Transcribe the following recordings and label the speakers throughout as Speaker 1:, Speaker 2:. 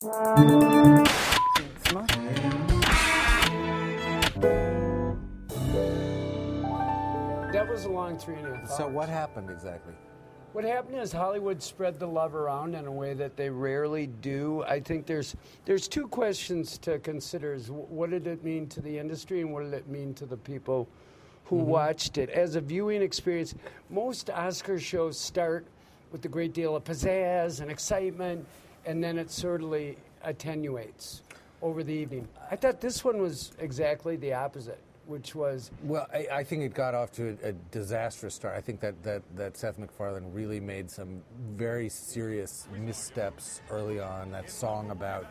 Speaker 1: That was a long 3.5 hours.
Speaker 2: So what happened exactly?
Speaker 1: What happened is Hollywood spread the love around in a way that they rarely do. I think there's two questions to consider. Is what did it mean to the industry and what did it mean to the people who watched it? As a viewing experience, most Oscar shows start with a great deal of pizzazz and excitement, and then it certainly attenuates over the evening. I thought this one was exactly the opposite, which was...
Speaker 2: Well, I think it got off to a disastrous start. I think that Seth MacFarlane really made some very serious missteps early on. That song about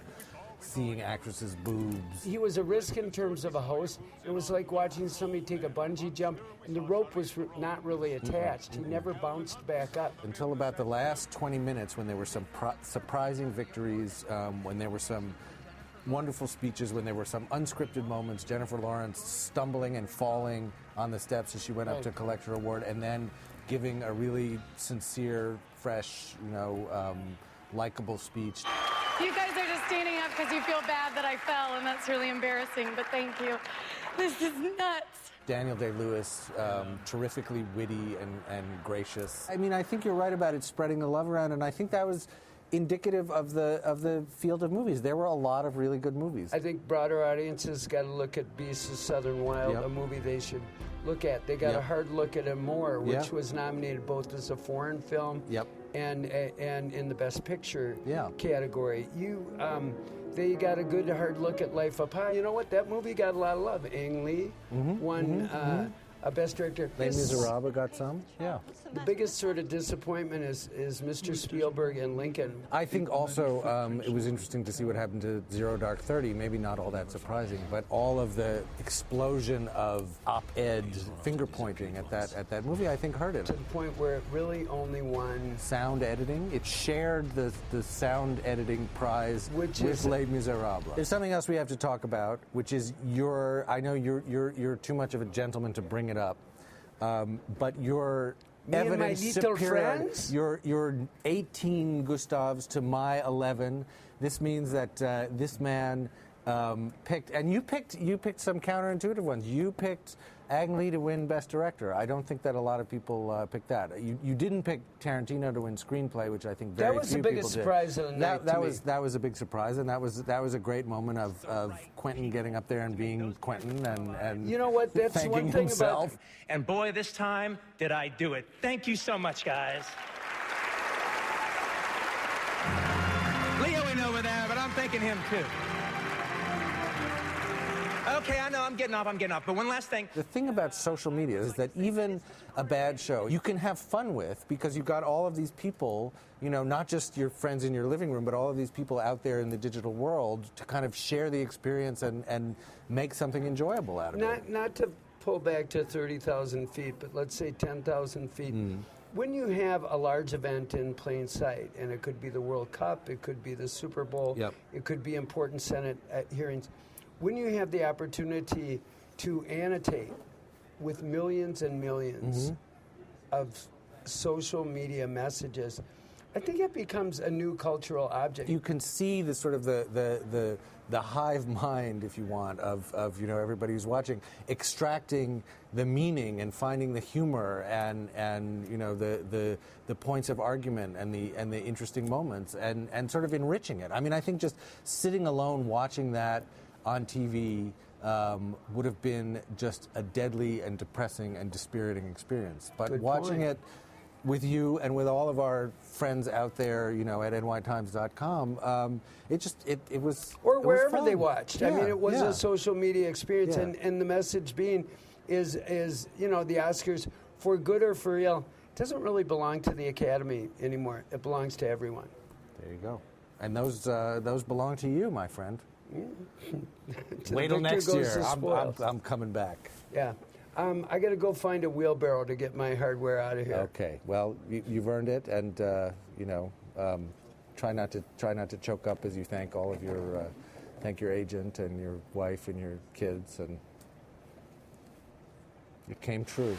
Speaker 2: seeing actresses' boobs.
Speaker 1: He was a risk in terms of a host. It was like watching somebody take a bungee jump, and the rope was not really attached. He never bounced back up.
Speaker 2: Until about the last 20 minutes, when there were some surprising victories, when there were some wonderful speeches, when there were some unscripted moments, Jennifer Lawrence stumbling and falling on the steps as she went up to collect her award, and then giving a really sincere, fresh, likable speech.
Speaker 3: You guys are just standing up because you feel bad that I fell, and that's really embarrassing, but thank you. This is nuts.
Speaker 2: Daniel Day-Lewis, terrifically witty and gracious. I mean, I think you're right about it spreading the love around, and I think that was indicative of the field of movies. There were a lot of really good movies.
Speaker 1: I think broader audiences got to look at Beasts of Southern Wild, a movie they should look at. They got a hard look at Amour, which was nominated both as a foreign film and in the Best Picture category. They got a good hard look at Life of Pi. You know what? That movie got a lot of love. Ang Lee won a Best Director.
Speaker 2: Les Miserables got some. Yeah.
Speaker 1: The biggest sort of disappointment is Mr. Spielberg and Lincoln.
Speaker 2: I think also it was interesting to see what happened to Zero Dark 30. Maybe not all that surprising, but all of the explosion of op-ed finger pointing at that movie, I think, hurt it.
Speaker 1: To the point where it really only won
Speaker 2: sound editing. It shared the sound editing prize with Les Miserables. There's something else we have to talk about, which is I know you're too much of a gentleman to bring it up, but your evidence superior. Your 18 Gustavs to my 11. This means that this man picked, and you picked some counterintuitive ones. You picked Ang Lee to win Best Director. I don't think that a lot of people picked that. You didn't pick Tarantino to win Screenplay, which I think very few people did.
Speaker 1: That was the biggest surprise of the night.
Speaker 2: That was a big surprise, and that was a great moment of Quentin getting up there and being Quentin and
Speaker 1: you know what? That's
Speaker 2: thanking
Speaker 1: one thing
Speaker 2: himself.
Speaker 4: About. And boy, this time did I do it. Thank you so much, guys. Leo ain't over there, but I'm thanking him too. Okay, I know, I'm getting off, but one last thing.
Speaker 2: The thing about social media is that even a bad show you can have fun with because you've got all of these people, not just your friends in your living room, but all of these people out there in the digital world to kind of share the experience and make something enjoyable out of it.
Speaker 1: Not to pull back to 30,000 feet, but let's say 10,000 feet. When you have a large event in plain sight, and it could be the World Cup, it could be the Super Bowl, it could be important Senate hearings, when you have the opportunity to annotate with millions and millions of social media messages, I think it becomes a new cultural object.
Speaker 2: You can see the sort of the hive mind, if you want, of everybody who's watching, extracting the meaning and finding the humor and the points of argument and the interesting moments and sort of enriching it. I mean, I think just sitting alone watching that on TV would have been just a deadly and depressing and dispiriting experience. But watching it with you and with all of our friends out there, at nytimes.com, it was...
Speaker 1: Or wherever
Speaker 2: fun.
Speaker 1: They watched.
Speaker 2: Yeah,
Speaker 1: I mean, it was
Speaker 2: yeah.
Speaker 1: a social media experience,
Speaker 2: Yeah.
Speaker 1: and the message being is the Oscars, for good or for ill, doesn't really belong to the Academy anymore. It belongs to everyone.
Speaker 2: There you go. And those belong to you, my friend. Wait till
Speaker 1: Victor
Speaker 2: next
Speaker 1: goes
Speaker 2: year.
Speaker 1: to spoils.
Speaker 2: I'm coming back.
Speaker 1: Yeah. I got to go find a wheelbarrow to get my hardware out of here.
Speaker 2: Okay. Well, you've earned it, and try not to choke up as you thank all of your thank your agent and your wife and your kids, and it came true.